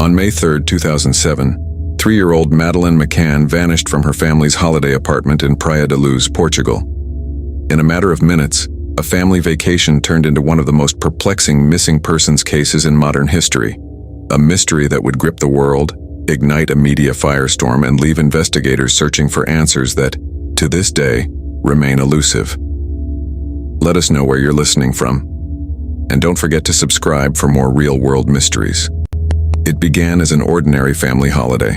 On May 3, 2007, 3-year-old Madeleine McCann vanished from her family's holiday apartment in Praia da Luz, Portugal. In a matter of minutes, a family vacation turned into one of the most perplexing missing persons cases in modern history, a mystery that would grip the world, ignite a media firestorm, and leave investigators searching for answers that, to this day, remain elusive. Let us know where you're listening from, and don't forget to subscribe for more real-world mysteries. It began as an ordinary family holiday.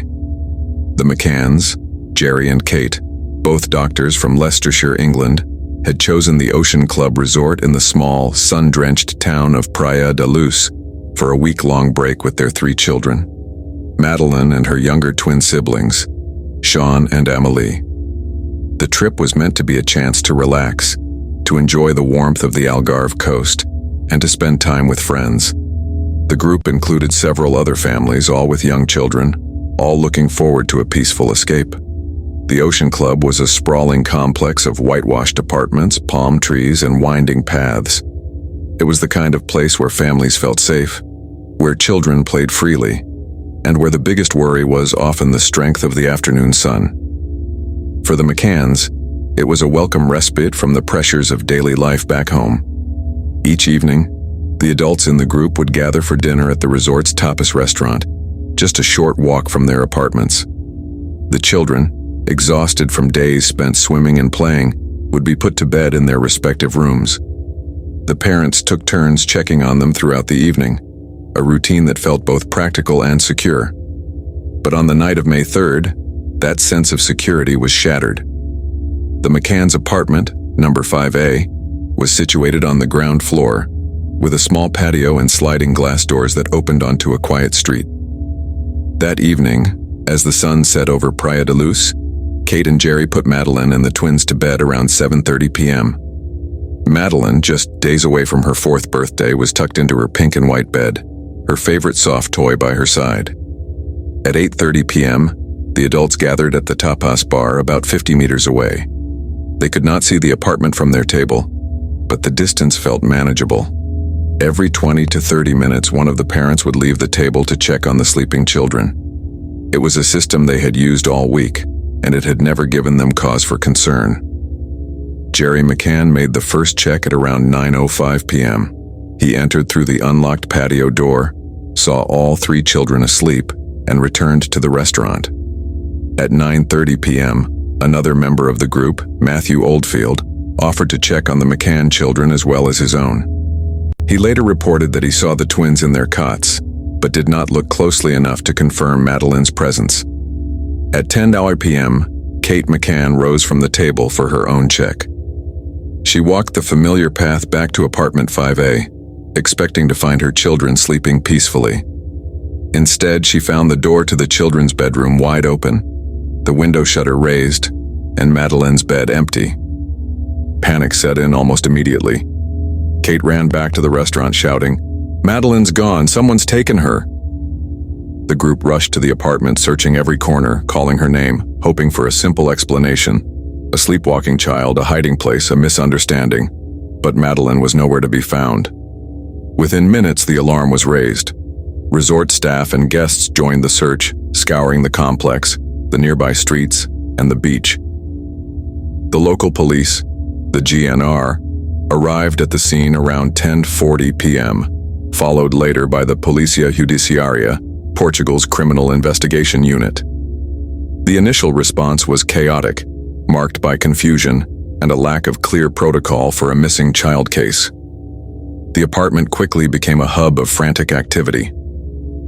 The McCanns, Jerry and Kate, both doctors from Leicestershire, England, had chosen the Ocean Club resort in the small, sun-drenched town of Praia da Luz for a week-long break with their 3 children, Madeleine and her younger twin siblings, Sean and Amelie. The trip was meant to be a chance to relax, to enjoy the warmth of the Algarve coast, and to spend time with friends. The group included several other families, all with young children, all looking forward to a peaceful escape. The Ocean Club was a sprawling complex of whitewashed apartments, palm trees, and winding paths. It was the kind of place where families felt safe, where children played freely, and where the biggest worry was often the strength of the afternoon sun. For the McCanns, it was a welcome respite from the pressures of daily life back home. Each evening, the adults in the group would gather for dinner at the resort's tapas restaurant, just a short walk from their apartments. The children, exhausted from days spent swimming and playing, would be put to bed in their respective rooms. The parents took turns checking on them throughout the evening, a routine that felt both practical and secure. But on the night of May 3rd, that sense of security was shattered. The McCann's apartment, number 5A, was situated on the ground floor, with a small patio and sliding glass doors that opened onto a quiet street. That evening, as the sun set over Praia da Luz, Kate and Jerry put Madeleine and the twins to bed around 7:30 p.m. Madeleine, just days away from her 4th birthday, was tucked into her pink and white bed, her favorite soft toy by her side. At 8:30 p.m., the adults gathered at the tapas bar about 50 meters away. They could not see the apartment from their table, but the distance felt manageable. Every 20 to 30 minutes, one of the parents would leave the table to check on the sleeping children. It was a system they had used all week, and it had never given them cause for concern. Jerry McCann made the first check at around 9:05 p.m. He entered through the unlocked patio door, saw all 3 children asleep, and returned to the restaurant. At 9:30 p.m., another member of the group, Matthew Oldfield, offered to check on the McCann children as well as his own. He later reported that he saw the twins in their cots, but did not look closely enough to confirm Madeleine's presence. At 10:00 p.m., Kate McCann rose from the table for her own check. She walked the familiar path back to apartment 5A, expecting to find her children sleeping peacefully. Instead, she found the door to the children's bedroom wide open, the window shutter raised, and Madeleine's bed empty. Panic set in almost immediately. Kate ran back to the restaurant shouting, "Madeleine's gone, someone's taken her." The group rushed to the apartment, searching every corner, calling her name, hoping for a simple explanation. A sleepwalking child, a hiding place, a misunderstanding. But Madeleine was nowhere to be found. Within minutes, the alarm was raised. Resort staff and guests joined the search, scouring the complex, the nearby streets, and the beach. The local police, the GNR, arrived at the scene around 10:40 p.m., followed later by the Polícia Judiciária, Portugal's criminal investigation unit. The initial response was chaotic, marked by confusion and a lack of clear protocol for a missing child case. The apartment quickly became a hub of frantic activity.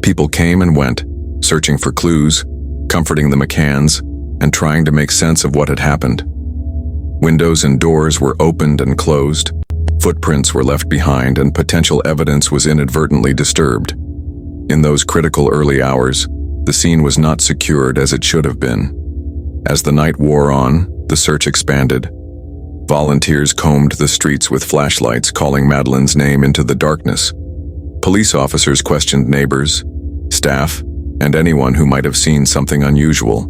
People came and went, searching for clues, comforting the McCanns, and trying to make sense of what had happened. Windows and doors were opened and closed, footprints were left behind, and potential evidence was inadvertently disturbed. In those critical early hours, the scene was not secured as it should have been. As the night wore on, the search expanded. Volunteers combed the streets with flashlights, calling Madeleine's name into the darkness. Police officers questioned neighbors, staff, and anyone who might have seen something unusual.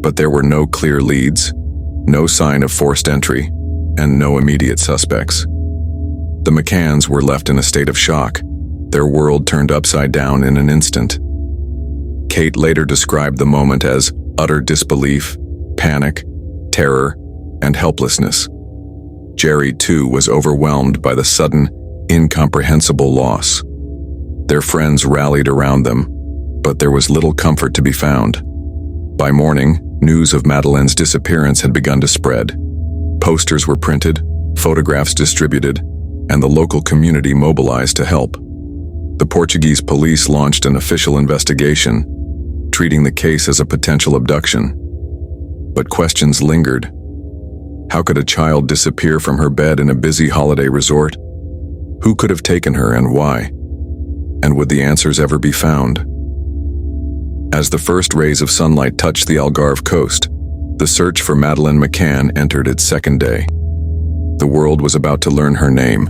But there were no clear leads, no sign of forced entry, and no immediate suspects. The McCanns were left in a state of shock, their world turned upside down in an instant. Kate later described the moment as utter disbelief, panic, terror, and helplessness. Jerry, too, was overwhelmed by the sudden, incomprehensible loss. Their friends rallied around them, but there was little comfort to be found. By morning, news of Madeleine's disappearance had begun to spread. Posters were printed, photographs distributed, and the local community mobilized to help. The Portuguese police launched an official investigation, treating the case as a potential abduction. But questions lingered. How could a child disappear from her bed in a busy holiday resort? Who could have taken her and why? And would the answers ever be found? As the first rays of sunlight touched the Algarve coast, the search for Madeleine McCann entered its second day. The world was about to learn her name,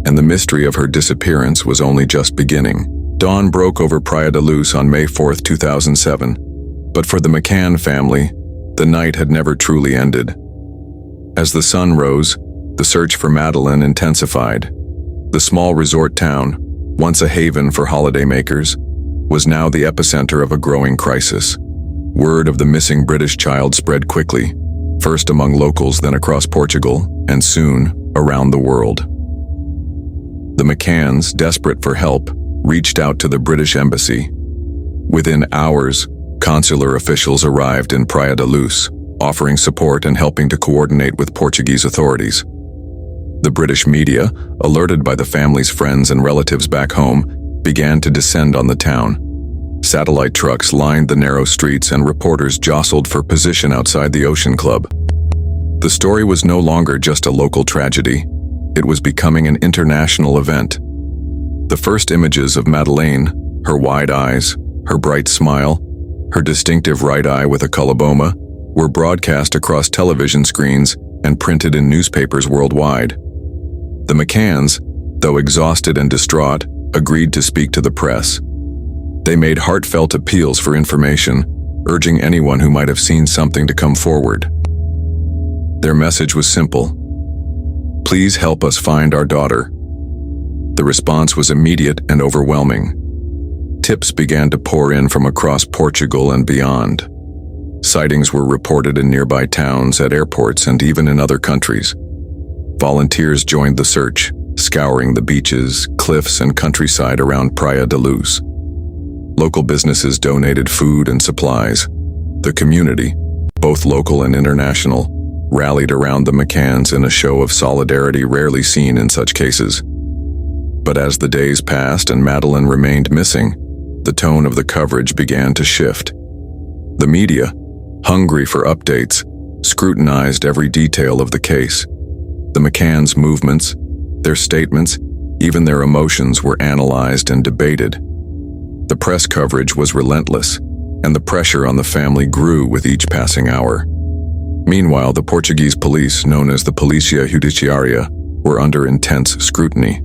and the mystery of her disappearance was only just beginning. Dawn broke over Praia da Luz on May 4, 2007, but for the McCann family, the night had never truly ended. As the sun rose, the search for Madeleine intensified. The small resort town, once a haven for holidaymakers, was now the epicenter of a growing crisis. Word of the missing British child spread quickly, first among locals, then across Portugal, and soon around the world. The McCanns, desperate for help, reached out to the British embassy. Within hours, consular officials arrived in Praia da Luz, offering support and helping to coordinate with Portuguese authorities. The British media, alerted by the family's friends and relatives back home, began to descend on the town. Satellite trucks lined the narrow streets and reporters jostled for position outside the Ocean Club. The story was no longer just a local tragedy. It was becoming an international event. The first images of Madeleine, her wide eyes, her bright smile, her distinctive right eye with a coloboma, were broadcast across television screens and printed in newspapers worldwide. The McCanns, though exhausted and distraught, agreed to speak to the press. They made heartfelt appeals for information, urging anyone who might have seen something to come forward. Their message was simple: "Please help us find our daughter." The response was immediate and overwhelming. Tips began to pour in from across Portugal and beyond. Sightings were reported in nearby towns, at airports, and even in other countries. Volunteers joined the search, scouring the beaches, cliffs, and countryside around Praia da Luz. Local businesses donated food and supplies. The community, both local and international, rallied around the McCanns in a show of solidarity rarely seen in such cases. But as the days passed and Madeleine remained missing, the tone of the coverage began to shift. The media, hungry for updates, scrutinized every detail of the case. The McCanns' movements, their statements, even their emotions were analyzed and debated. The press coverage was relentless, and the pressure on the family grew with each passing hour. Meanwhile, the Portuguese police, known as the Polícia Judiciária, were under intense scrutiny.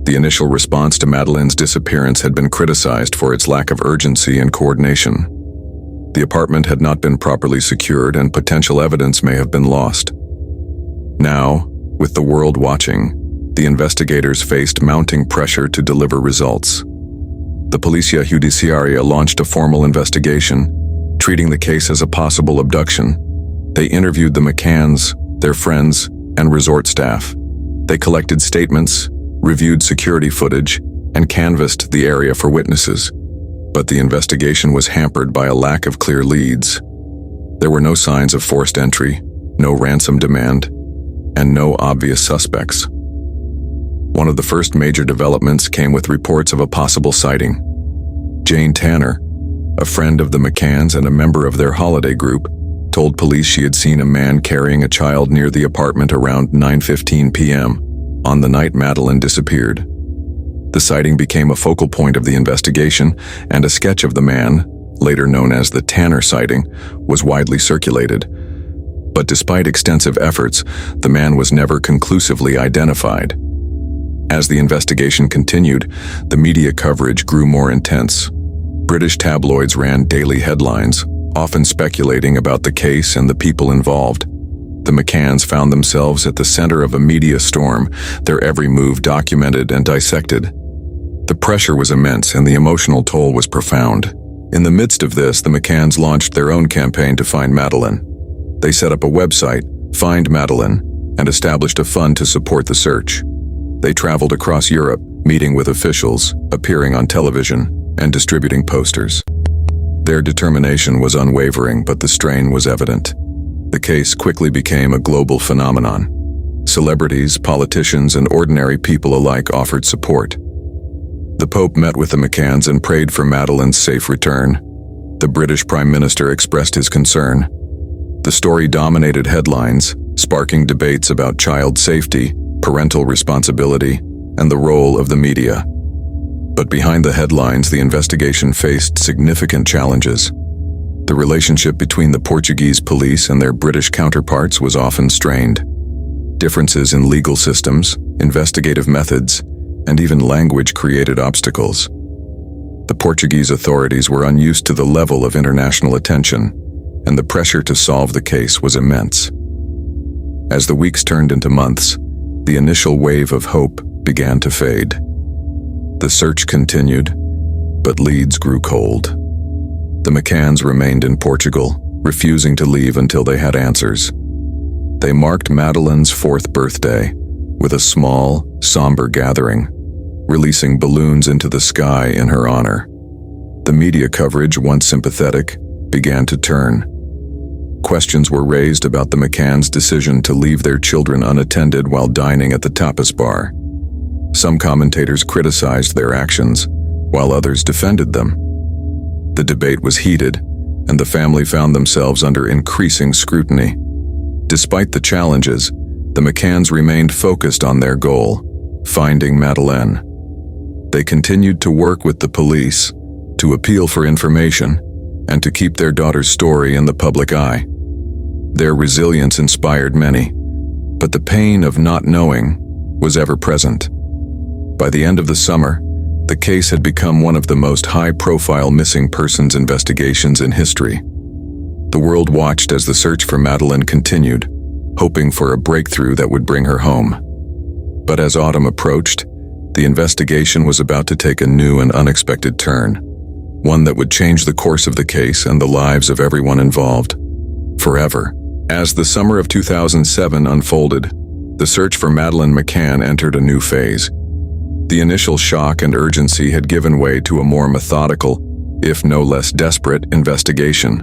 The initial response to Madeleine's disappearance had been criticized for its lack of urgency and coordination. The apartment had not been properly secured and potential evidence may have been lost. Now, with the world watching, the investigators faced mounting pressure to deliver results. The Polícia Judiciária launched a formal investigation, treating the case as a possible abduction. They interviewed the McCanns, their friends, and resort staff. They collected statements, reviewed security footage, and canvassed the area for witnesses. But the investigation was hampered by a lack of clear leads. There were no signs of forced entry, no ransom demand, and no obvious suspects. One of the first major developments came with reports of a possible sighting. Jane Tanner, a friend of the McCanns and a member of their holiday group, told police she had seen a man carrying a child near the apartment around 9:15 p.m. on the night Madeleine disappeared. The sighting became a focal point of the investigation, and a sketch of the man, later known as the Tanner sighting, was widely circulated. But despite extensive efforts, the man was never conclusively identified. As the investigation continued, the media coverage grew more intense. British tabloids ran daily headlines, often speculating about the case and the people involved. The McCanns found themselves at the center of a media storm, their every move documented and dissected. The pressure was immense and the emotional toll was profound. In the midst of this, the McCanns launched their own campaign to find Madeleine. They set up a website, Find Madeleine, and established a fund to support the search. They traveled across Europe, meeting with officials, appearing on television, and distributing posters. Their determination was unwavering, but the strain was evident. The case quickly became a global phenomenon. Celebrities, politicians, and ordinary people alike offered support. The Pope met with the McCanns and prayed for Madeleine's safe return. The British Prime Minister expressed his concern. The story dominated headlines, sparking debates about child safety, parental responsibility, and the role of the media. But behind the headlines, the investigation faced significant challenges. The relationship between the Portuguese police and their British counterparts was often strained. Differences in legal systems, investigative methods, and even language created obstacles. The Portuguese authorities were unused to the level of international attention, and the pressure to solve the case was immense. As the weeks turned into months, the initial wave of hope began to fade. The search continued, but leads grew cold. The McCanns remained in Portugal, refusing to leave until they had answers. They marked Madeleine's 4th birthday with a small, somber gathering, releasing balloons into the sky in her honor. The media coverage, once sympathetic, began to turn. Questions were raised about the McCanns' decision to leave their children unattended while dining at the tapas bar. Some commentators criticized their actions, while others defended them. The debate was heated, and the family found themselves under increasing scrutiny. Despite the challenges, the McCanns remained focused on their goal, finding Madeleine. They continued to work with the police, to appeal for information, and to keep their daughter's story in the public eye. Their resilience inspired many, but the pain of not knowing was ever present. By the end of the summer, the case had become one of the most high-profile missing persons investigations in history. The world watched as the search for Madeleine continued, hoping for a breakthrough that would bring her home. But as autumn approached, the investigation was about to take a new and unexpected turn, one that would change the course of the case and the lives of everyone involved, forever. As the summer of 2007 unfolded, the search for Madeleine McCann entered a new phase. The initial shock and urgency had given way to a more methodical, if no less desperate, investigation.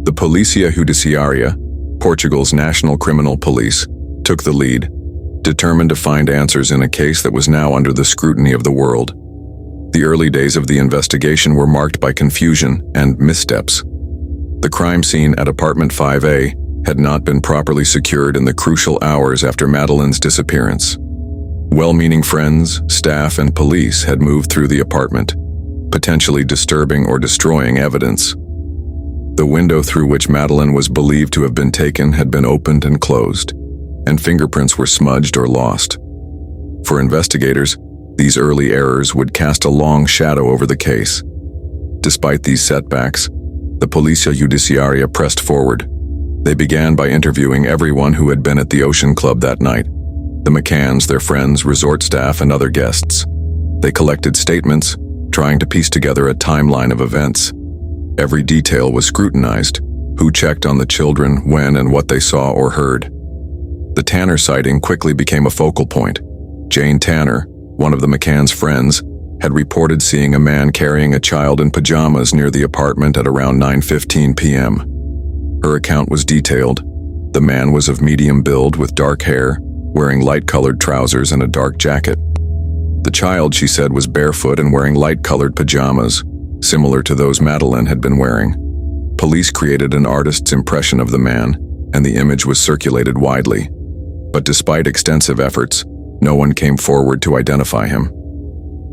The Polícia Judiciária, Portugal's national criminal police, took the lead, determined to find answers in a case that was now under the scrutiny of the world. The early days of the investigation were marked by confusion and missteps. The crime scene at apartment 5A had not been properly secured in the crucial hours after Madeleine's disappearance. Well-meaning friends, staff, and police had moved through the apartment, potentially disturbing or destroying evidence. The window through which Madeleine was believed to have been taken had been opened and closed, and fingerprints were smudged or lost. For investigators, these early errors would cast a long shadow over the case. Despite these setbacks, the Polícia Judiciária pressed forward. They began by interviewing everyone who had been at the Ocean Club that night: the McCanns, their friends, resort staff, and other guests. They collected statements, trying to piece together a timeline of events. Every detail was scrutinized: who checked on the children, when, and what they saw or heard. The Tanner sighting quickly became a focal point. Jane Tanner, one of the McCanns' friends, had reported seeing a man carrying a child in pajamas near the apartment at around 9:15 p.m. Her account was detailed. The man was of medium build with dark hair, wearing light-colored trousers and a dark jacket. The child, she said, was barefoot and wearing light-colored pajamas, similar to those Madeleine had been wearing. Police created an artist's impression of the man, and the image was circulated widely. But despite extensive efforts, no one came forward to identify him.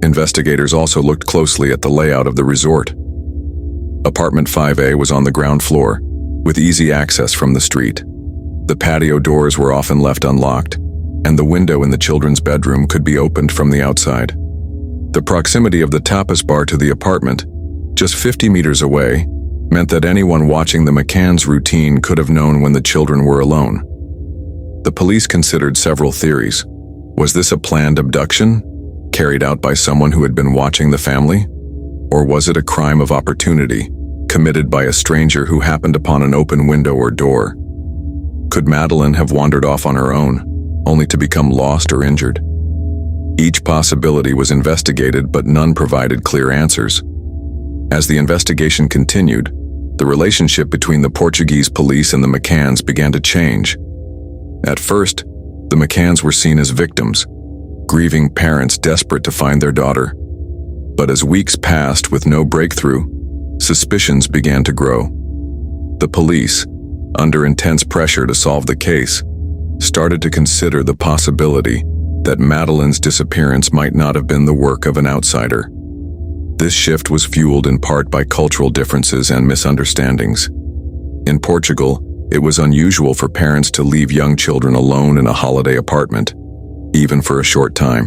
Investigators also looked closely at the layout of the resort. Apartment 5A was on the ground floor, with easy access from the street. The patio doors were often left unlocked, and the window in the children's bedroom could be opened from the outside. The proximity of the tapas bar to the apartment, just 50 meters away, meant that anyone watching the McCanns' routine could have known when the children were alone. The police considered several theories. Was this a planned abduction? carried out by someone who had been watching the family? Or was it a crime of opportunity, committed by a stranger who happened upon an open window or door? Could Madeleine have wandered off on her own, only to become lost or injured? Each possibility was investigated, but none provided clear answers. As the investigation continued, the relationship between the Portuguese police and the McCanns began to change. At first, the McCanns were seen as victims, grieving parents desperate to find their daughter. But as weeks passed with no breakthrough, suspicions began to grow. The police, under intense pressure to solve the case, started to consider the possibility that Madeleine's disappearance might not have been the work of an outsider. This shift was fueled in part by cultural differences and misunderstandings. In Portugal, it was unusual for parents to leave young children alone in a holiday apartment, even for a short time.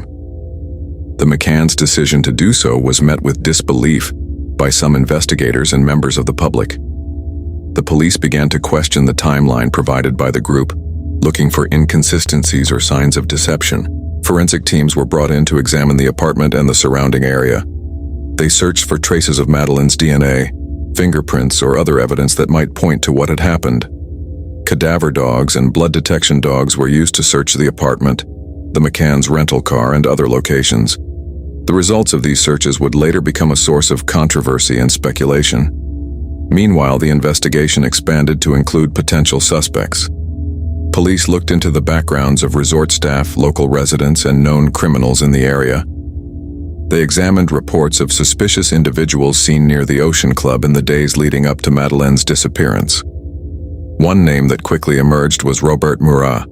The McCanns' decision to do so was met with disbelief by some investigators and members of the public. The police began to question the timeline provided by the group, looking for inconsistencies or signs of deception. Forensic teams were brought in to examine the apartment and the surrounding area. They searched for traces of Madeleine's DNA, fingerprints, or other evidence that might point to what had happened. Cadaver dogs and blood detection dogs were used to search the apartment, the McCanns' rental car, and other locations. The results of these searches would later become a source of controversy and speculation. Meanwhile, the investigation expanded to include potential suspects. Police looked into the backgrounds of resort staff, local residents, and known criminals in the area. They examined reports of suspicious individuals seen near the Ocean Club in the days leading up to Madeleine's disappearance. One name that quickly emerged was Robert Murat,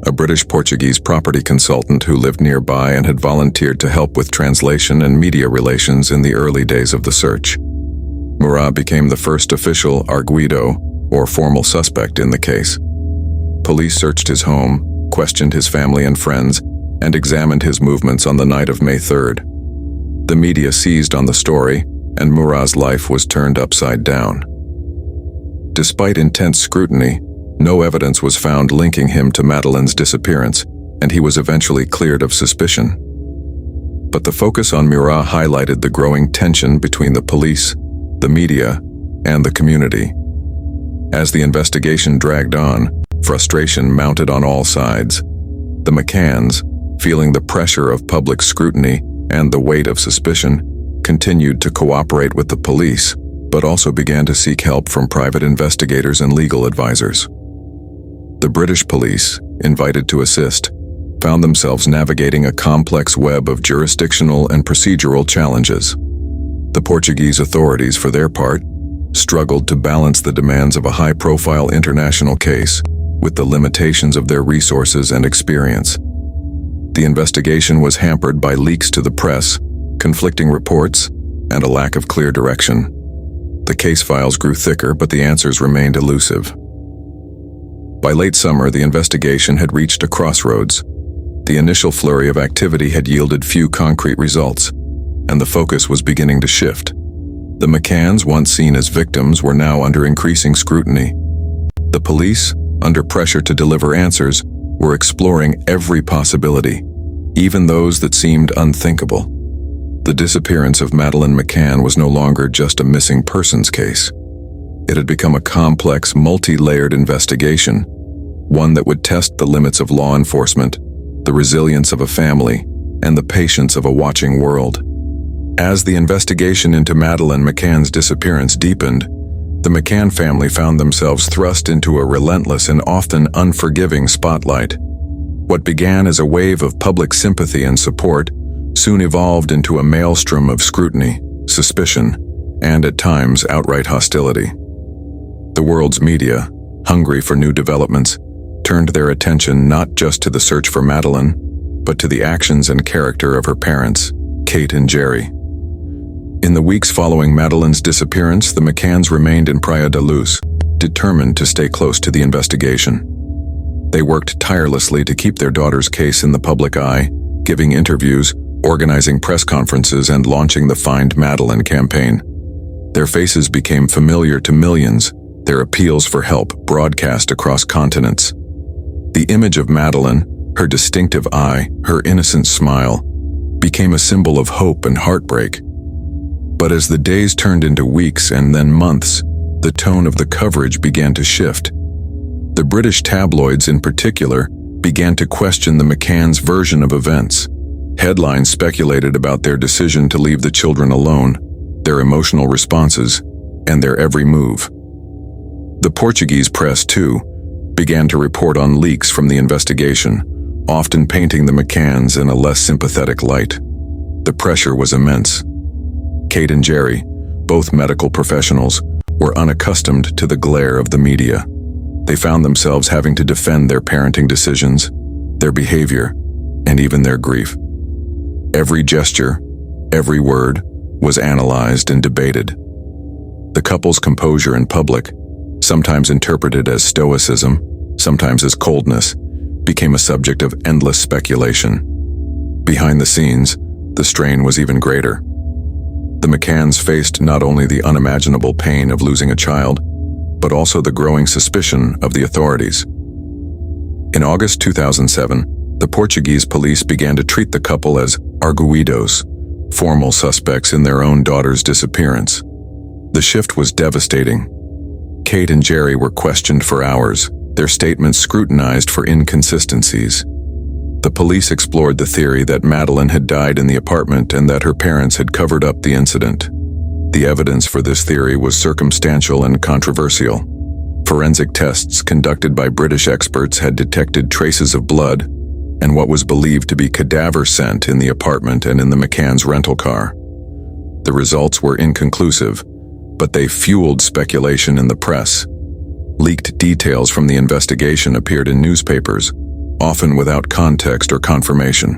a British-Portuguese property consultant who lived nearby and had volunteered to help with translation and media relations in the early days of the search. Murat became the first official arguido, or formal suspect, in the case. Police searched his home, questioned his family and friends, and examined his movements on the night of May 3rd. The media seized on the story, and Murat's life was turned upside down. Despite intense scrutiny, no evidence was found linking him to Madeleine's disappearance, and he was eventually cleared of suspicion. But the focus on Murat highlighted the growing tension between the police, the media, and the community. As the investigation dragged on, frustration mounted on all sides. The McCanns, feeling the pressure of public scrutiny and the weight of suspicion, continued to cooperate with the police, but also began to seek help from private investigators and legal advisors. The British police, invited to assist, found themselves navigating a complex web of jurisdictional and procedural challenges. The Portuguese authorities, for their part, struggled to balance the demands of a high-profile international case with the limitations of their resources and experience. The investigation was hampered by leaks to the press, conflicting reports, and a lack of clear direction. The case files grew thicker, but the answers remained elusive. By late summer, the investigation had reached a crossroads. The initial flurry of activity had yielded few concrete results, and the focus was beginning to shift. The McCanns, once seen as victims, were now under increasing scrutiny. The police, under pressure to deliver answers, were exploring every possibility, even those that seemed unthinkable. The disappearance of Madeleine McCann was no longer just a missing persons case. It had become a complex, multi-layered investigation, one that would test the limits of law enforcement, the resilience of a family, and the patience of a watching world. As the investigation into Madeleine McCann's disappearance deepened, the McCann family found themselves thrust into a relentless and often unforgiving spotlight. What began as a wave of public sympathy and support soon evolved into a maelstrom of scrutiny, suspicion, and at times outright hostility. The world's media, hungry for new developments, turned their attention not just to the search for Madeleine, but to the actions and character of her parents, Kate and Jerry. In the weeks following Madeleine's disappearance, the McCanns remained in Praia da Luz, determined to stay close to the investigation. They worked tirelessly to keep their daughter's case in the public eye, giving interviews, organizing press conferences, and launching the Find Madeleine campaign. Their faces became familiar to millions, their appeals for help broadcast across continents. The image of Madeleine, her distinctive eye, her innocent smile, became a symbol of hope and heartbreak. But as the days turned into weeks and then months, the tone of the coverage began to shift. The British tabloids in particular began to question the McCanns' version of events. Headlines speculated about their decision to leave the children alone, their emotional responses, and their every move. The Portuguese press, too, began to report on leaks from the investigation, often painting the McCanns in a less sympathetic light. The pressure was immense. Kate and Jerry, both medical professionals, were unaccustomed to the glare of the media. They found themselves having to defend their parenting decisions, their behavior, and even their grief. Every gesture, every word, was analyzed and debated. The couple's composure in public, sometimes interpreted as stoicism, sometimes as coldness, became a subject of endless speculation. Behind the scenes, the strain was even greater. The McCanns faced not only the unimaginable pain of losing a child, but also the growing suspicion of the authorities. In August 2007, the Portuguese police began to treat the couple as arguidos, formal suspects in their own daughter's disappearance. The shift was devastating. Kate and Jerry were questioned for hours, their statements scrutinized for inconsistencies. The police explored the theory that Madeleine had died in the apartment and that her parents had covered up the incident. The evidence for this theory was circumstantial and controversial. Forensic tests conducted by British experts had detected traces of blood and what was believed to be cadaver scent in the apartment and in the McCanns' rental car. The results were inconclusive, but they fueled speculation in the press. Leaked details from the investigation appeared in newspapers, often without context or confirmation.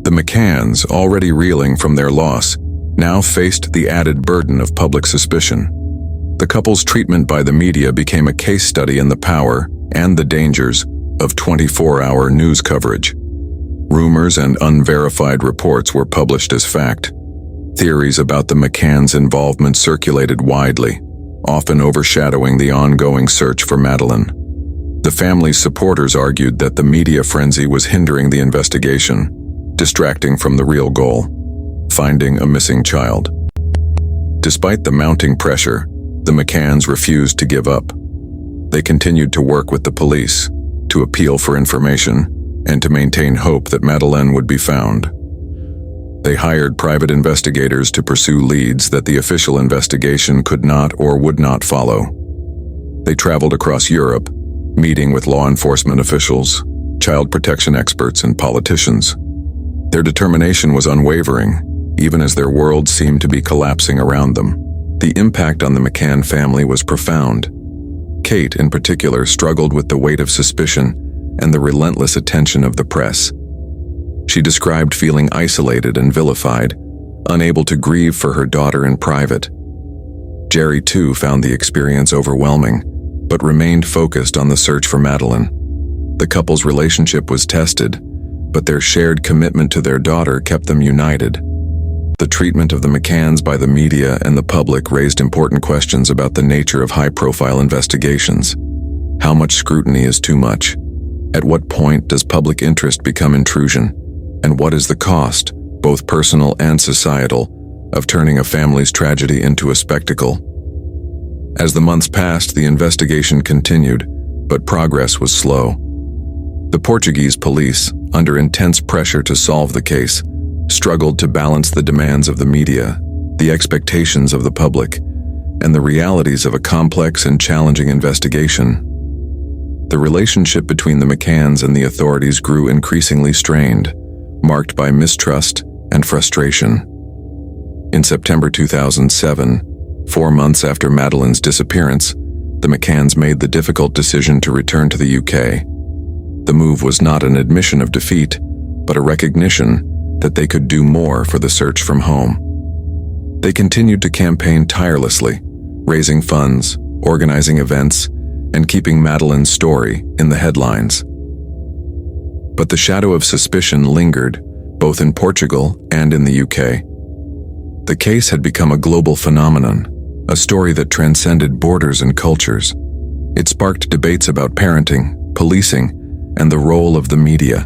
The McCanns, already reeling from their loss, now faced the added burden of public suspicion. The couple's treatment by the media became a case study in the power and the dangers of 24-hour news coverage. Rumors and unverified reports were published as fact. Theories about the McCanns' involvement circulated widely, often overshadowing the ongoing search for Madeleine. The family's supporters argued that the media frenzy was hindering the investigation, distracting from the real goal: finding a missing child. Despite the mounting pressure, the McCanns refused to give up. They continued to work with the police, to appeal for information, and to maintain hope that Madeleine would be found. They hired private investigators to pursue leads that the official investigation could not or would not follow. They traveled across Europe, meeting with law enforcement officials, child protection experts, and politicians. Their determination was unwavering, even as their world seemed to be collapsing around them. The impact on the McCann family was profound. Kate, in particular, struggled with the weight of suspicion and the relentless attention of the press. She described feeling isolated and vilified, unable to grieve for her daughter in private. Jerry, too, found the experience overwhelming, but remained focused on the search for Madeleine. The couple's relationship was tested, but their shared commitment to their daughter kept them united. The treatment of the McCanns by the media and the public raised important questions about the nature of high-profile investigations. How much scrutiny is too much? At what point does public interest become intrusion? And what is the cost, both personal and societal, of turning a family's tragedy into a spectacle? As the months passed, the investigation continued, but progress was slow. The Portuguese police, under intense pressure to solve the case, struggled to balance the demands of the media, the expectations of the public, and the realities of a complex and challenging investigation. The relationship between the McCanns and the authorities grew increasingly strained, marked by mistrust and frustration. In September 2007, 4 months after Madeleine's disappearance, the McCanns made the difficult decision to return to the UK. The move was not an admission of defeat, but a recognition that they could do more for the search from home. They continued to campaign tirelessly, raising funds, organizing events, and keeping Madeleine's story in the headlines. But the shadow of suspicion lingered, both in Portugal and in the UK. The case had become a global phenomenon, a story that transcended borders and cultures. It sparked debates about parenting, policing, and the role of the media.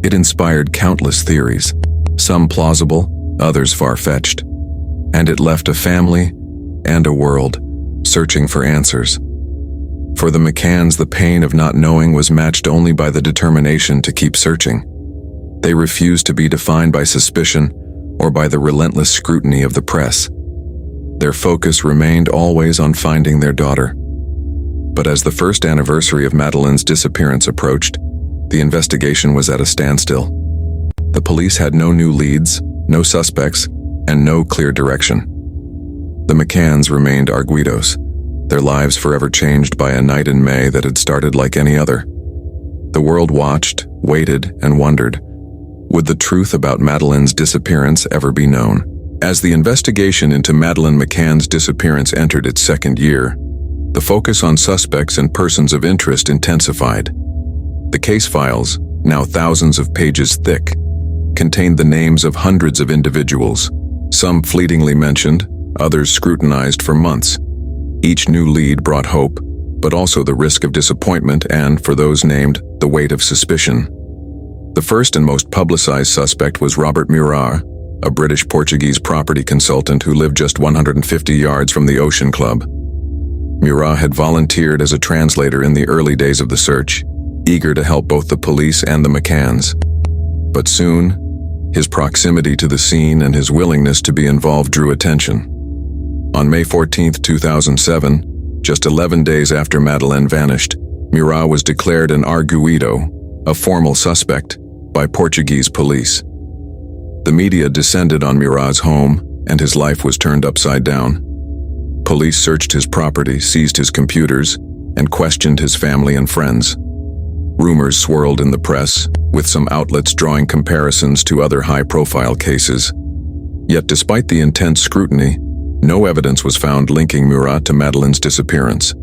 It inspired countless theories. some plausible, others far-fetched. And it left a family and a world searching for answers. For the McCanns, the pain of not knowing was matched only by the determination to keep searching. They refused to be defined by suspicion or by the relentless scrutiny of the press. Their focus remained always on finding their daughter. But as the first anniversary of Madeleine's disappearance approached, the investigation was at a standstill. The police had no new leads, no suspects, and no clear direction. The McCanns remained arguidos, their lives forever changed by a night in May that had started like any other. The world watched, waited, and wondered, would the truth about Madeleine's disappearance ever be known? As the investigation into Madeleine McCann's disappearance entered its second year, the focus on suspects and persons of interest intensified. The case files, now thousands of pages thick, contained the names of hundreds of individuals, some fleetingly mentioned, others scrutinized for months. Each new lead brought hope, but also the risk of disappointment and, for those named, the weight of suspicion. The first and most publicized suspect was Robert Murat, a British-Portuguese property consultant who lived just 150 yards from the Ocean Club. Murat had volunteered as a translator in the early days of the search, eager to help both the police and the McCanns. But soon, his proximity to the scene and his willingness to be involved drew attention. On May 14, 2007, just 11 days after Madeleine vanished, Murat was declared an arguido, a formal suspect, by Portuguese police. The media descended on Murat's home, and his life was turned upside down. Police searched his property, seized his computers, and questioned his family and friends. Rumors swirled in the press, with some outlets drawing comparisons to other high-profile cases. Yet despite the intense scrutiny, no evidence was found linking Murat to Madeleine's disappearance.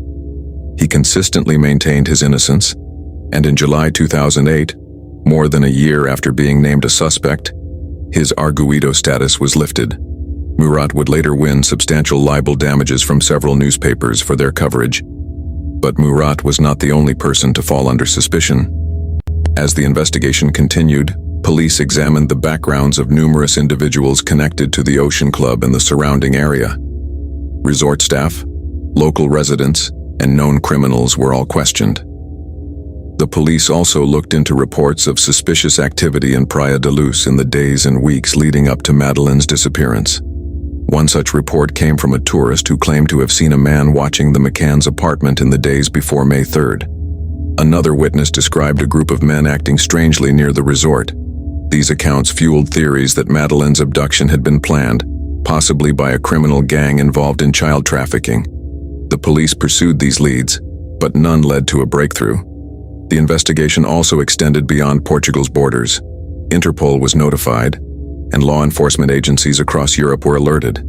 He consistently maintained his innocence, and in July 2008, more than a year after being named a suspect, his arguido status was lifted. Murat would later win substantial libel damages from several newspapers for their coverage. But Murat was not the only person to fall under suspicion. As the investigation continued, police examined the backgrounds of numerous individuals connected to the Ocean Club and the surrounding area. Resort staff, local residents, and known criminals were all questioned. The police also looked into reports of suspicious activity in Praia da Luz in the days and weeks leading up to Madeleine's disappearance. One such report came from a tourist who claimed to have seen a man watching the McCann's apartment in the days before May 3rd. Another witness described a group of men acting strangely near the resort. These accounts fueled theories that Madeleine's abduction had been planned, possibly by a criminal gang involved in child trafficking. The police pursued these leads, but none led to a breakthrough. The investigation also extended beyond Portugal's borders. Interpol was notified, and law enforcement agencies across Europe were alerted.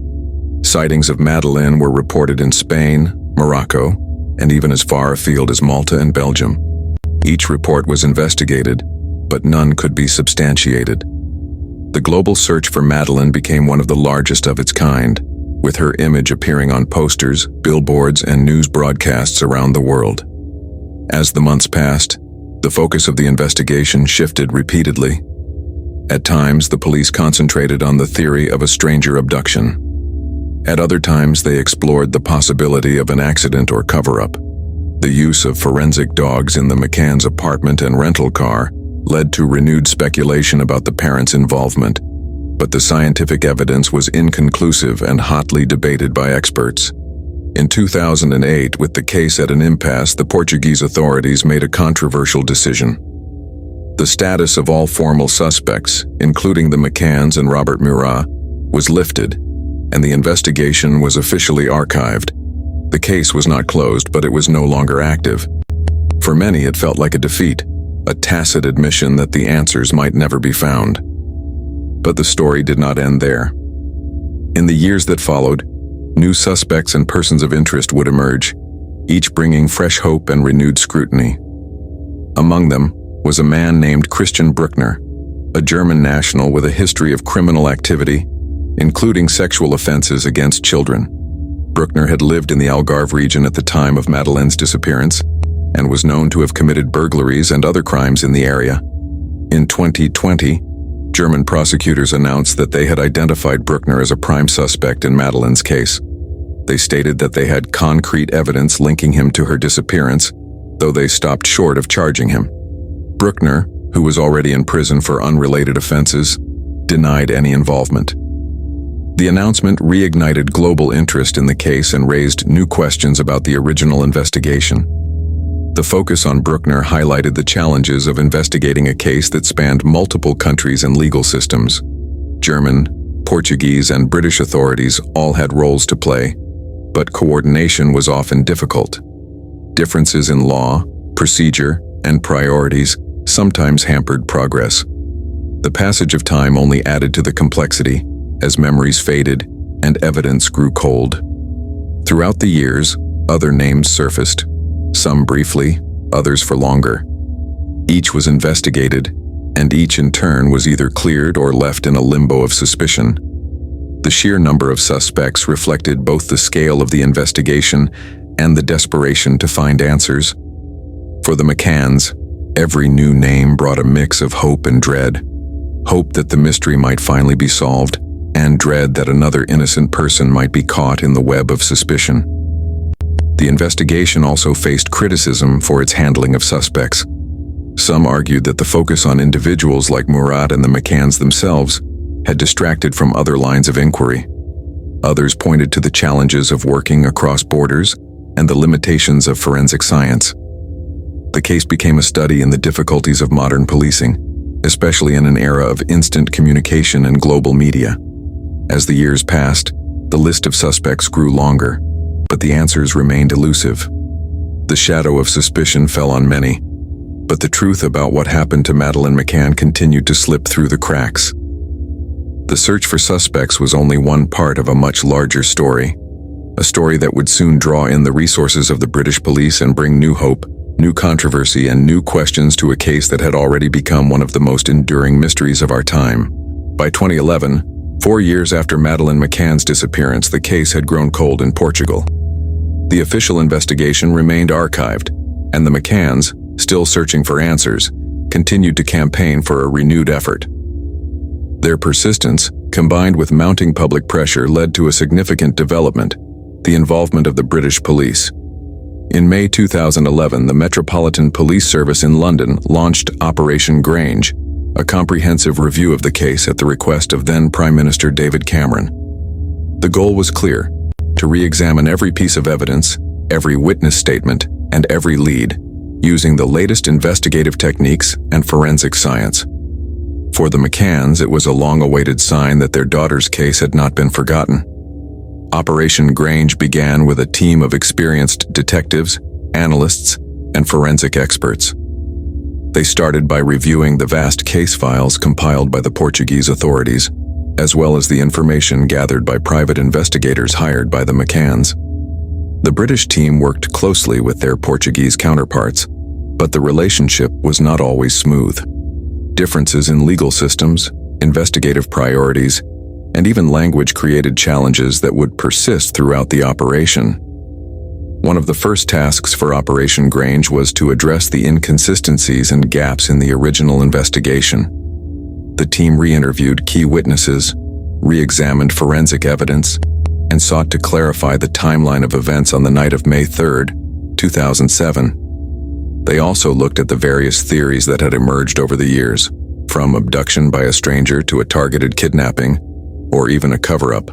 Sightings of Madeleine were reported in Spain, Morocco, and even as far afield as Malta and Belgium. Each report was investigated, but none could be substantiated. The global search for Madeleine became one of the largest of its kind, with her image appearing on posters, billboards, and news broadcasts around the world. As the months passed, the focus of the investigation shifted repeatedly. At times, the police concentrated on the theory of a stranger abduction. At other times, they explored the possibility of an accident or cover-up. The use of forensic dogs in the McCann's apartment and rental car led to renewed speculation about the parents' involvement, but the scientific evidence was inconclusive and hotly debated by experts. In 2008, with the case at an impasse, the Portuguese authorities made a controversial decision. The status of all formal suspects, including the McCanns and Robert Murat, was lifted, and the investigation was officially archived. The case was not closed, but it was no longer active. For many, it felt like a defeat, a tacit admission that the answers might never be found. But the story did not end there. In the years that followed, new suspects and persons of interest would emerge, each bringing fresh hope and renewed scrutiny. Among them was a man named Christian Bruckner, a German national with a history of criminal activity, including sexual offenses against children. Bruckner had lived in the Algarve region at the time of Madeleine's disappearance and was known to have committed burglaries and other crimes in the area. In 2020, German prosecutors announced that they had identified Bruckner as a prime suspect in Madeleine's case. They stated that they had concrete evidence linking him to her disappearance, though they stopped short of charging him. Bruckner, who was already in prison for unrelated offenses, denied any involvement. The announcement reignited global interest in the case and raised new questions about the original investigation. The focus on Bruckner highlighted the challenges of investigating a case that spanned multiple countries and legal systems. German, Portuguese, and British authorities all had roles to play, but coordination was often difficult. Differences in law, procedure, and priorities sometimes hampered progress. The passage of time only added to the complexity as memories faded and evidence grew cold. Throughout the years, other names surfaced, some briefly, others for longer. Each was investigated, and each in turn was either cleared or left in a limbo of suspicion. The sheer number of suspects reflected both the scale of the investigation and the desperation to find answers. For the McCanns, every new name brought a mix of hope and dread. Hope that the mystery might finally be solved, and dread that another innocent person might be caught in the web of suspicion. The investigation also faced criticism for its handling of suspects. Some argued that the focus on individuals like Murat and the McCanns themselves had distracted from other lines of inquiry. Others pointed to the challenges of working across borders and the limitations of forensic science. The case became a study in the difficulties of modern policing, especially in an era of instant communication and global media. As the years passed, the list of suspects grew longer, but the answers remained elusive. The shadow of suspicion fell on many, but the truth about what happened to Madeleine McCann continued to slip through the cracks. The search for suspects was only one part of a much larger story, a story that would soon draw in the resources of the British police and bring new hope, new controversy, and new questions to a case that had already become one of the most enduring mysteries of our time. By 2011, 4 years after Madeleine McCann's disappearance, the case had grown cold in Portugal. The official investigation remained archived, and the McCanns, still searching for answers, continued to campaign for a renewed effort. Their persistence, combined with mounting public pressure, led to a significant development: the involvement of the British police. In May 2011, the Metropolitan Police Service in London launched Operation Grange, a comprehensive review of the case at the request of then Prime Minister David Cameron. The goal was clear: to re-examine every piece of evidence, every witness statement, and every lead, using the latest investigative techniques and forensic science. For the McCanns, it was a long-awaited sign that their daughter's case had not been forgotten. Operation Grange began with a team of experienced detectives, analysts, and forensic experts. They started by reviewing the vast case files compiled by the Portuguese authorities, as well as the information gathered by private investigators hired by the McCanns. The British team worked closely with their Portuguese counterparts, but the relationship was not always smooth. Differences in legal systems, investigative priorities, and even language created challenges that would persist throughout the operation. One of the first tasks for Operation Grange was to address the inconsistencies and gaps in the original investigation. The team re-interviewed key witnesses, re-examined forensic evidence, and sought to clarify the timeline of events on the night of May 3, 2007. They also looked at the various theories that had emerged over the years, from abduction by a stranger to a targeted kidnapping, or even a cover-up.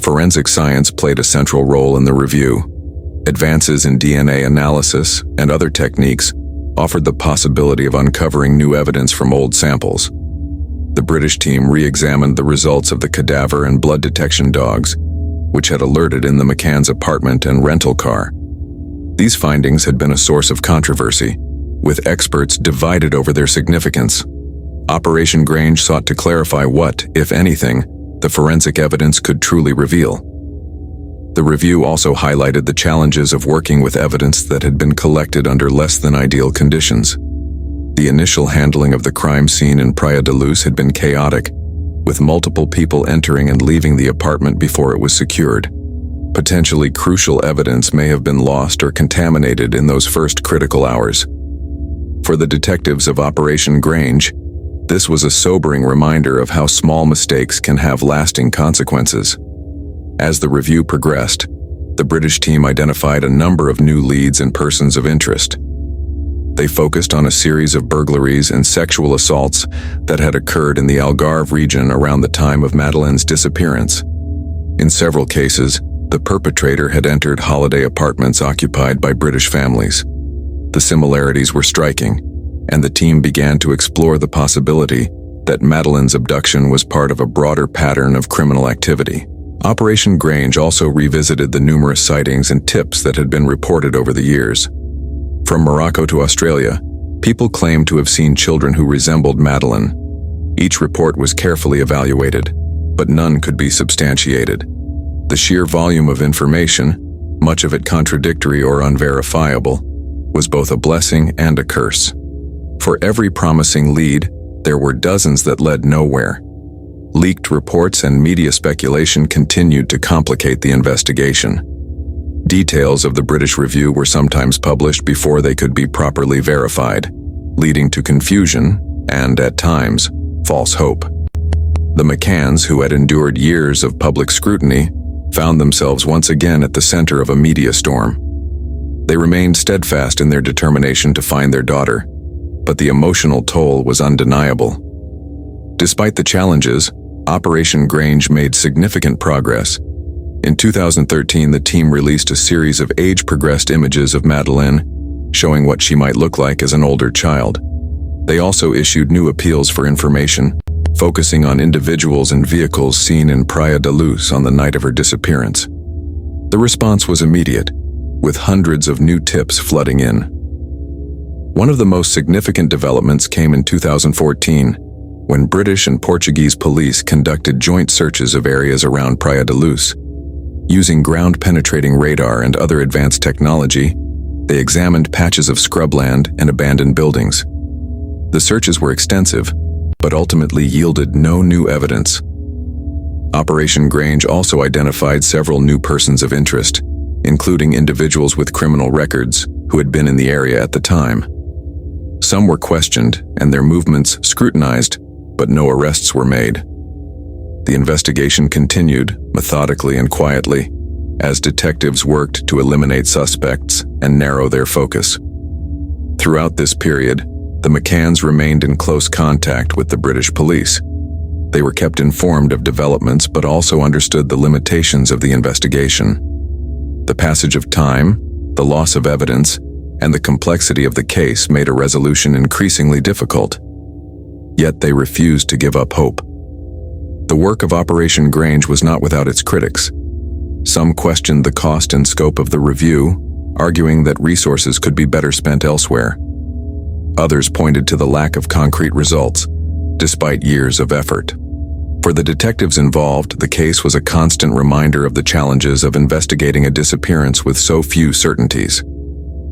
Forensic science played a central role in the review. Advances in DNA analysis and other techniques offered the possibility of uncovering new evidence from old samples. The British team re-examined the results of the cadaver and blood detection dogs, which had alerted in the McCann's apartment and rental car. These findings had been a source of controversy, with experts divided over their significance. Operation Grange sought to clarify what, if anything, the forensic evidence could truly reveal. The review also highlighted the challenges of working with evidence that had been collected under less than ideal conditions. The initial handling of the crime scene in Praia da Luz had been chaotic, with multiple people entering and leaving the apartment before it was secured. Potentially crucial evidence may have been lost or contaminated in those first critical hours. For the detectives of Operation Grange, This was a sobering reminder of how small mistakes can have lasting consequences. As the review progressed, the British team identified a number of new leads and persons of interest. They focused on a series of burglaries and sexual assaults that had occurred in the Algarve region around the time of Madeleine's disappearance. In several cases, the perpetrator had entered holiday apartments occupied by British families. The similarities were striking, and the team began to explore the possibility that Madeleine's abduction was part of a broader pattern of criminal activity. Operation Grange also revisited the numerous sightings and tips that had been reported over the years. From Morocco to Australia, people claimed to have seen children who resembled Madeleine. Each report was carefully evaluated, but none could be substantiated. The sheer volume of information, much of it contradictory or unverifiable, was both a blessing and a curse. For every promising lead, there were dozens that led nowhere. Leaked reports and media speculation continued to complicate the investigation. Details of the British review were sometimes published before they could be properly verified, leading to confusion and, at times, false hope. The McCanns, who had endured years of public scrutiny, found themselves once again at the center of a media storm. They remained steadfast in their determination to find their daughter, but the emotional toll was undeniable. Despite the challenges, Operation Grange made significant progress. In 2013, the team released a series of age-progressed images of Madeleine, showing what she might look like as an older child. They also issued new appeals for information, focusing on individuals and vehicles seen in Praia da Luz on the night of her disappearance. The response was immediate, with hundreds of new tips flooding in. One of the most significant developments came in 2014, when British and Portuguese police conducted joint searches of areas around Praia da Luz. Using ground-penetrating radar and other advanced technology, they examined patches of scrubland and abandoned buildings. The searches were extensive, but ultimately yielded no new evidence. Operation Grange also identified several new persons of interest, including individuals with criminal records who had been in the area at the time. Some were questioned and their movements scrutinized, but no arrests were made. The investigation continued, methodically and quietly, as detectives worked to eliminate suspects and narrow their focus. Throughout this period, the McCanns remained in close contact with the British police. They were kept informed of developments but also understood the limitations of the investigation. The passage of time, the loss of evidence, and the complexity of the case made a resolution increasingly difficult. Yet they refused to give up hope. The work of Operation Grange was not without its critics. Some questioned the cost and scope of the review, arguing that resources could be better spent elsewhere. Others pointed to the lack of concrete results, despite years of effort. For the detectives involved, the case was a constant reminder of the challenges of investigating a disappearance with so few certainties.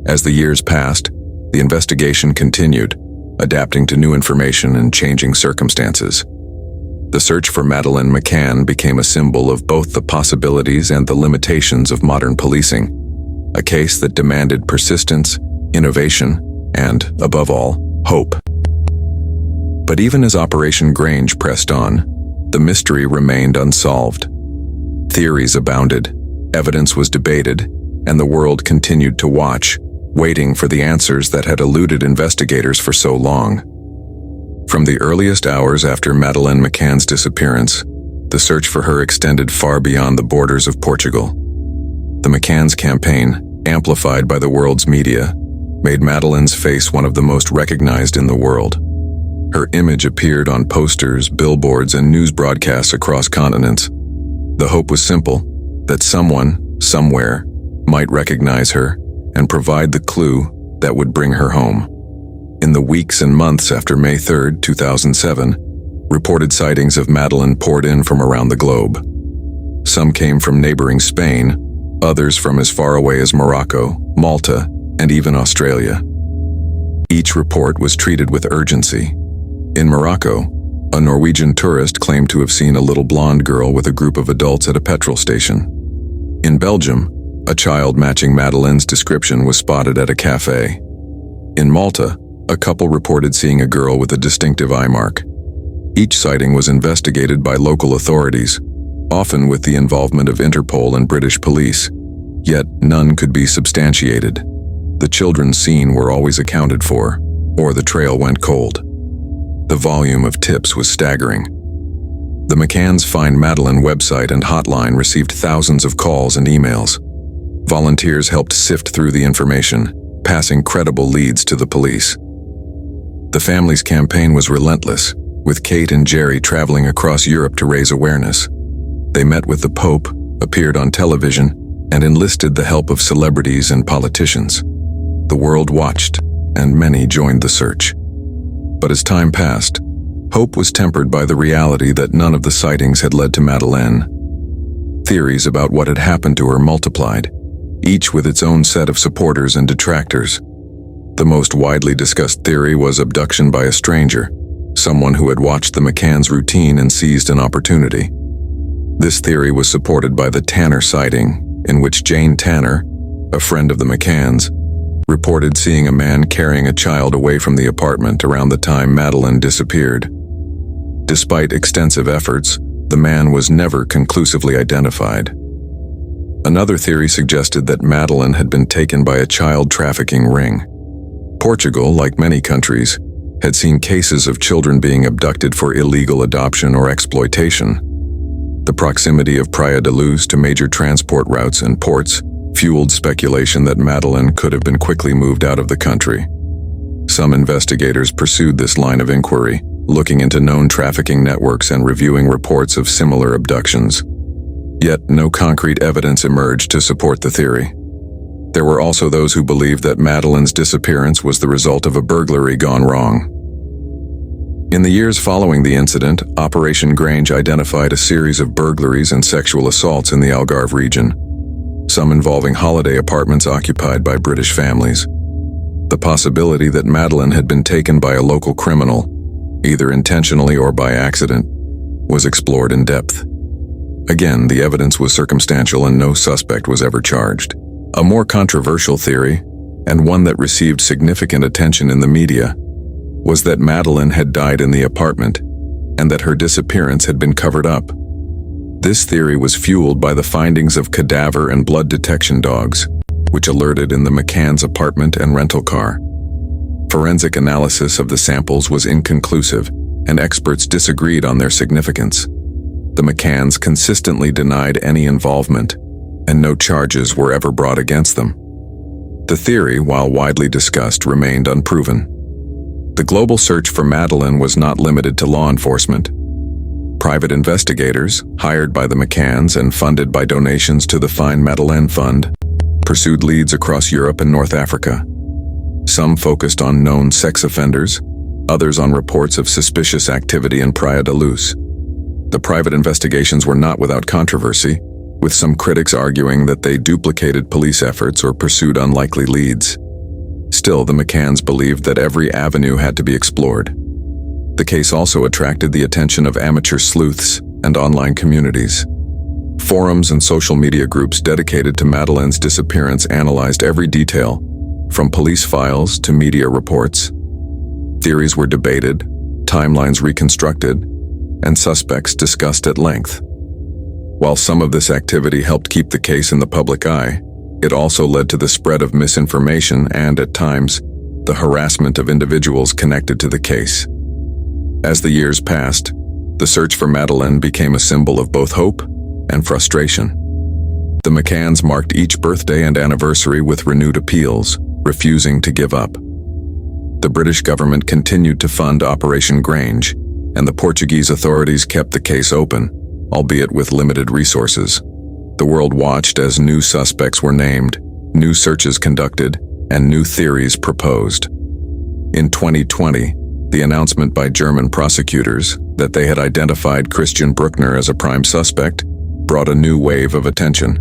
As the years passed, the investigation continued, adapting to new information and changing circumstances. The search for Madeleine McCann became a symbol of both the possibilities and the limitations of modern policing, a case that demanded persistence, innovation, and, above all, hope. But even as Operation Grange pressed on, the mystery remained unsolved. Theories abounded, evidence was debated, and the world continued to watch, waiting for the answers that had eluded investigators for so long. From the earliest hours after Madeleine McCann's disappearance, the search for her extended far beyond the borders of Portugal. The McCann's campaign, amplified by the world's media, made Madeleine's face one of the most recognized in the world. Her image appeared on posters, billboards, and news broadcasts across continents. The hope was simple, that someone, somewhere, might recognize her and provide the clue that would bring her home. In the weeks and months after May 3, 2007, reported sightings of Madeleine poured in from around the globe. Some came from neighboring Spain, others from as far away as Morocco, Malta, and even Australia. Each report was treated with urgency. In Morocco, a Norwegian tourist claimed to have seen a little blonde girl with a group of adults at a petrol station. In Belgium, a child matching Madeleine's description was spotted at a cafe. In Malta, A couple reported seeing a girl with a distinctive eye mark. Each sighting was investigated by local authorities, often with the involvement of Interpol and British police, yet none could be substantiated. The children seen were always accounted for, or the trail went cold. The volume of tips was staggering. The McCann's Find Madeleine website and hotline received thousands of calls and emails. Volunteers helped sift through the information, passing credible leads to the police. The family's campaign was relentless, with Kate and Jerry traveling across Europe to raise awareness. They met with the Pope, appeared on television, and enlisted the help of celebrities and politicians. The world watched, and many joined the search. But as time passed, hope was tempered by the reality that none of the sightings had led to Madeleine. Theories about what had happened to her multiplied, each with its own set of supporters and detractors. The most widely discussed theory was abduction by a stranger, someone who had watched the McCann's routine and seized an opportunity. This theory was supported by the Tanner sighting, in which Jane Tanner, a friend of the McCanns, reported seeing a man carrying a child away from the apartment around the time Madeleine disappeared. Despite extensive efforts, the man was never conclusively identified. Another theory suggested that Madeleine had been taken by a child trafficking ring. Portugal, like many countries, had seen cases of children being abducted for illegal adoption or exploitation. The proximity of Praia da Luz to major transport routes and ports fueled speculation that Madeleine could have been quickly moved out of the country. Some investigators pursued this line of inquiry, looking into known trafficking networks and reviewing reports of similar abductions. Yet no concrete evidence emerged to support the theory. There were also those who believed that Madeleine's disappearance was the result of a burglary gone wrong. In the years following the incident, Operation Grange identified a series of burglaries and sexual assaults in the Algarve region, some involving holiday apartments occupied by British families. The possibility that Madeleine had been taken by a local criminal, either intentionally or by accident, was explored in depth. Again, the evidence was circumstantial and no suspect was ever charged. A more controversial theory, and one that received significant attention in the media, was that Madeleine had died in the apartment and that her disappearance had been covered up. This theory was fueled by the findings of cadaver and blood detection dogs, which alerted in the McCann's apartment and rental car. Forensic analysis of the samples was inconclusive, and experts disagreed on their significance. The McCanns consistently denied any involvement, and no charges were ever brought against them. The theory, while widely discussed, remained unproven. The global search for Madeleine was not limited to law enforcement. Private investigators, hired by the McCanns and funded by donations to the Find Madeleine Fund, pursued leads across Europe and North Africa. Some focused on known sex offenders, others on reports of suspicious activity in Praia da Luz. The private investigations were not without controversy, with some critics arguing that they duplicated police efforts or pursued unlikely leads. Still, the McCanns believed that every avenue had to be explored. The case also attracted the attention of amateur sleuths and online communities. Forums and social media groups dedicated to Madeleine's disappearance analyzed every detail, from police files to media reports. Theories were debated, timelines reconstructed, and suspects discussed at length. While some of this activity helped keep the case in the public eye, it also led to the spread of misinformation and, at times, the harassment of individuals connected to the case. As the years passed, the search for Madeleine became a symbol of both hope and frustration. The McCanns marked each birthday and anniversary with renewed appeals, refusing to give up. The British government continued to fund Operation Grange, and the Portuguese authorities kept the case open, albeit with limited resources. The world watched as new suspects were named, new searches conducted, and new theories proposed. In 2020, the announcement by German prosecutors that they had identified Christian Bruckner as a prime suspect brought a new wave of attention.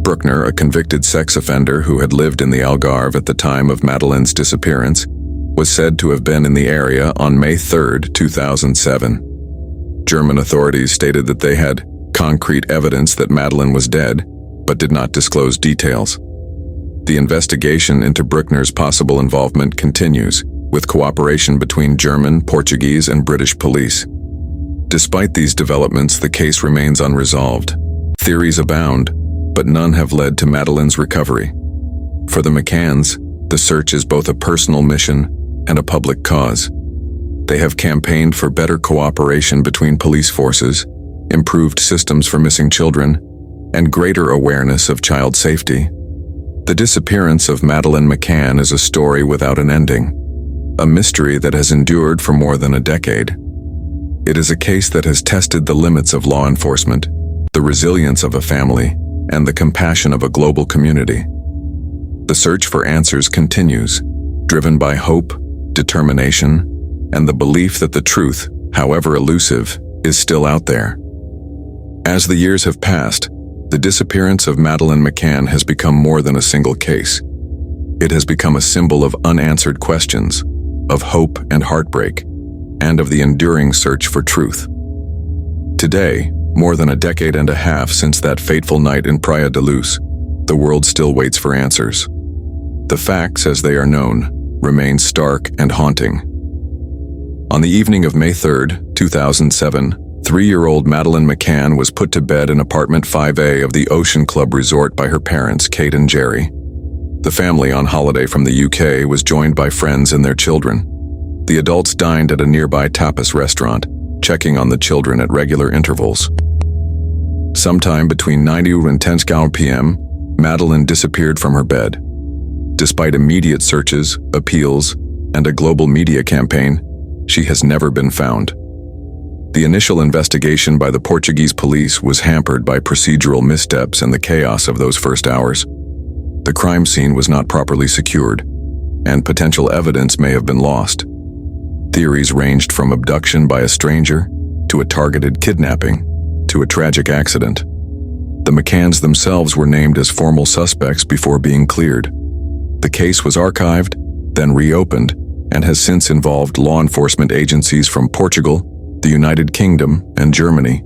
Bruckner, a convicted sex offender who had lived in the Algarve at the time of Madeleine's disappearance, was said to have been in the area on May 3, 2007. German authorities stated that they had concrete evidence that Madeleine was dead, but did not disclose details. The investigation into Bruckner's possible involvement continues, with cooperation between German, Portuguese, and British police. Despite these developments, the case remains unresolved. Theories abound, but none have led to Madeleine's recovery. For the McCanns, the search is both a personal mission and a public cause. They have campaigned for better cooperation between police forces, improved systems for missing children, and greater awareness of child safety. The disappearance of Madeleine McCann is a story without an ending, a mystery that has endured for more than a decade. It is a case that has tested the limits of law enforcement, the resilience of a family, and the compassion of a global community. The search for answers continues, driven by hope, determination, and the belief that the truth, however elusive, is still out there. As the years have passed, the disappearance of Madeleine McCann has become more than a single case. It has become a symbol of unanswered questions, of hope and heartbreak, and of the enduring search for truth. Today, more than a decade and a half since that fateful night in Praia da Luz, the world still waits for answers. The facts, as they are known, remain stark and haunting. On the evening of May 3, 2007, 3-year-old Madeleine McCann was put to bed in apartment 5A of the Ocean Club Resort by her parents, Kate and Jerry. The family on holiday from the UK was joined by friends and their children. The adults dined at a nearby tapas restaurant, checking on the children at regular intervals. Sometime between 9 and 10 p.m., Madeleine disappeared from her bed. Despite immediate searches, appeals, and a global media campaign, she has never been found. The initial investigation by the Portuguese police was hampered by procedural missteps and the chaos of those first hours. The crime scene was not properly secured, and potential evidence may have been lost. Theories ranged from abduction by a stranger, to a targeted kidnapping, to a tragic accident. The McCanns themselves were named as formal suspects before being cleared. The case was archived, then reopened, and has since involved law enforcement agencies from Portugal, the United Kingdom, and Germany.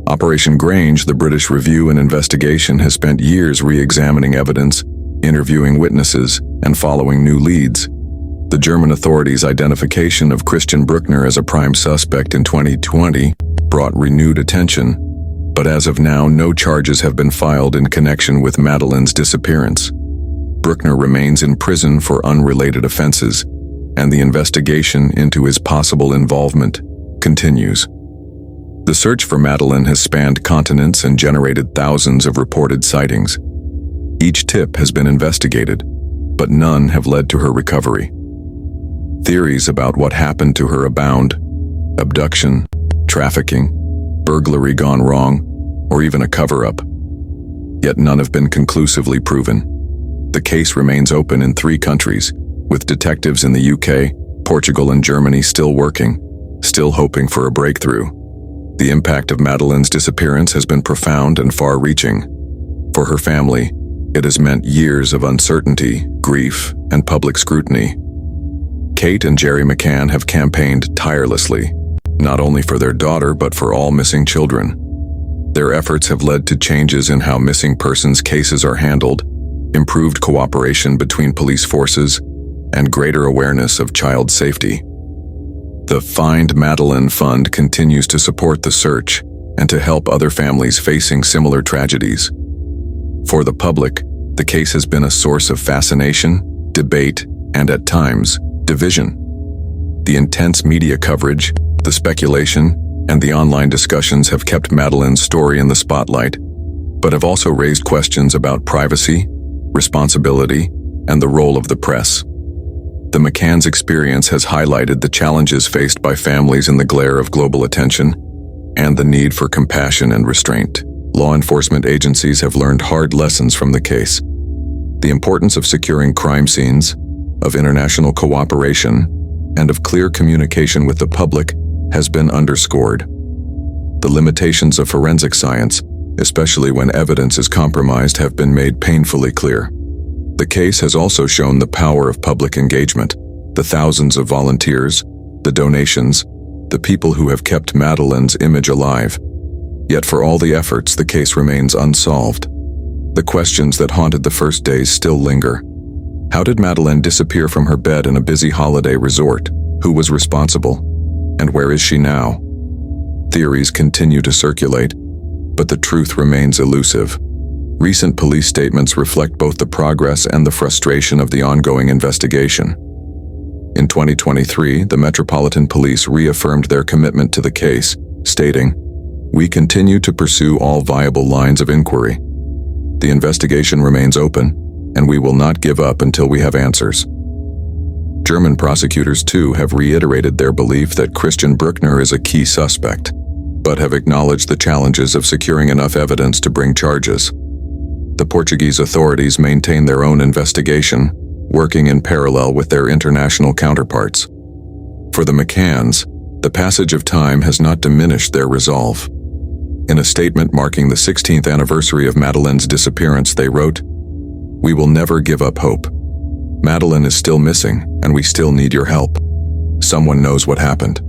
Operation Grange, the British Review and Investigation, has spent years re-examining evidence, interviewing witnesses, and following new leads. The German authorities' identification of Christian Bruckner as a prime suspect in 2020 brought renewed attention, but as of now, no charges have been filed in connection with Madeleine's disappearance. Bruckner remains in prison for unrelated offenses, and the investigation into his possible involvement continues. The search for Madeleine has spanned continents and generated thousands of reported sightings. Each tip has been investigated, but none have led to her recovery. Theories about what happened to her abound: abduction, trafficking, burglary gone wrong, or even a cover-up. Yet none have been conclusively proven. The case remains open in 3 countries, with detectives in the UK, Portugal, and Germany still working, still hoping for a breakthrough. The impact of Madeleine's disappearance has been profound and far-reaching. For her family, it has meant years of uncertainty, grief, and public scrutiny. Kate and Jerry McCann have campaigned tirelessly, not only for their daughter but for all missing children. Their efforts have led to changes in how missing persons cases are handled, improved cooperation between police forces, and greater awareness of child safety. The Find Madeleine Fund continues to support the search and to help other families facing similar tragedies. For the public, the case has been a source of fascination, debate, and at times, division. The intense media coverage, the speculation, and the online discussions have kept Madeleine's story in the spotlight, but have also raised questions about privacy, responsibility, and the role of the press. The McCann's experience has highlighted the challenges faced by families in the glare of global attention and the need for compassion and restraint. Law enforcement agencies have learned hard lessons from the case. The importance of securing crime scenes, of international cooperation, and of clear communication with the public has been underscored. The limitations of forensic science, especially when evidence is compromised, have been made painfully clear. The case has also shown the power of public engagement, the thousands of volunteers, the donations, the people who have kept Madeleine's image alive. Yet for all the efforts, the case remains unsolved. The questions that haunted the first days still linger. How did Madeleine disappear from her bed in a busy holiday resort? Who was responsible? And where is she now? Theories continue to circulate, but the truth remains elusive. Recent police statements reflect both the progress and the frustration of the ongoing investigation. In 2023, the Metropolitan Police reaffirmed their commitment to the case, stating, "We continue to pursue all viable lines of inquiry. The investigation remains open, and we will not give up until we have answers." German prosecutors, too, have reiterated their belief that Christian Bruckner is a key suspect, but have acknowledged the challenges of securing enough evidence to bring charges. The Portuguese authorities maintain their own investigation, working in parallel with their international counterparts. For the McCanns, the passage of time has not diminished their resolve. In a statement marking the 16th anniversary of Madeleine's disappearance, they wrote, "We will never give up hope. Madeleine is still missing, and we still need your help. Someone knows what happened.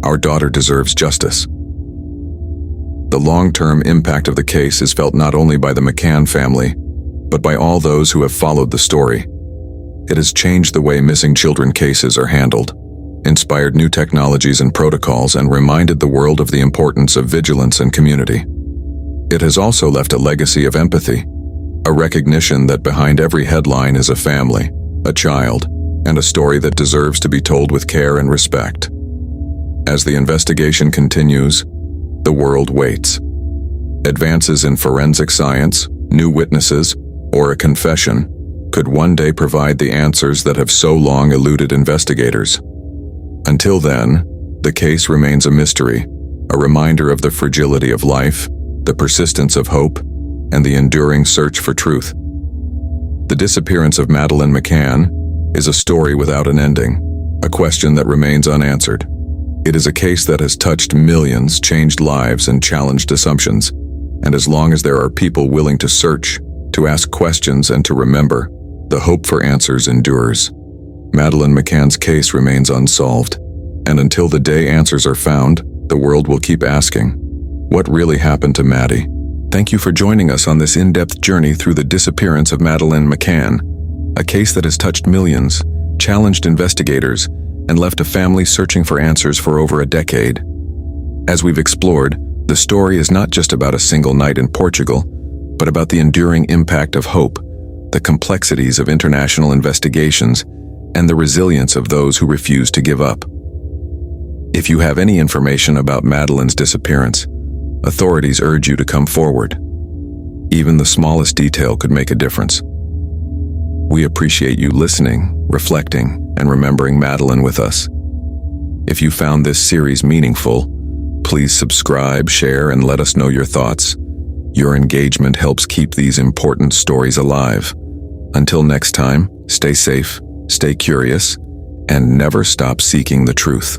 Our daughter deserves justice." The long-term impact of the case is felt not only by the McCann family, but by all those who have followed the story. It has changed the way missing children cases are handled, inspired new technologies and protocols, and reminded the world of the importance of vigilance and community. It has also left a legacy of empathy, a recognition that behind every headline is a family, a child, and a story that deserves to be told with care and respect. As the investigation continues, the world waits. Advances in forensic science, new witnesses, or a confession could one day provide the answers that have so long eluded investigators. Until then, the case remains a mystery, a reminder of the fragility of life, the persistence of hope, and the enduring search for truth. The disappearance of Madeleine McCann is a story without an ending, a question that remains unanswered. It is a case that has touched millions, changed lives, and challenged assumptions. And as long as there are people willing to search, to ask questions, and to remember, the hope for answers endures. Madeleine McCann's case remains unsolved, and until the day answers are found, the world will keep asking, what really happened to Maddie? Thank you for joining us on this in-depth journey through the disappearance of Madeleine McCann, a case that has touched millions, challenged investigators, and left a family searching for answers for over a decade. As we've explored, the story is not just about a single night in Portugal, but about the enduring impact of hope, the complexities of international investigations, and the resilience of those who refuse to give up. If you have any information about Madeleine's disappearance, authorities urge you to come forward. Even the smallest detail could make a difference. We appreciate you listening, reflecting, and remembering Madeleine with us. If you found this series meaningful, please subscribe, share, and let us know your thoughts. Your engagement helps keep these important stories alive. Until next time, stay safe, stay curious, and never stop seeking the truth.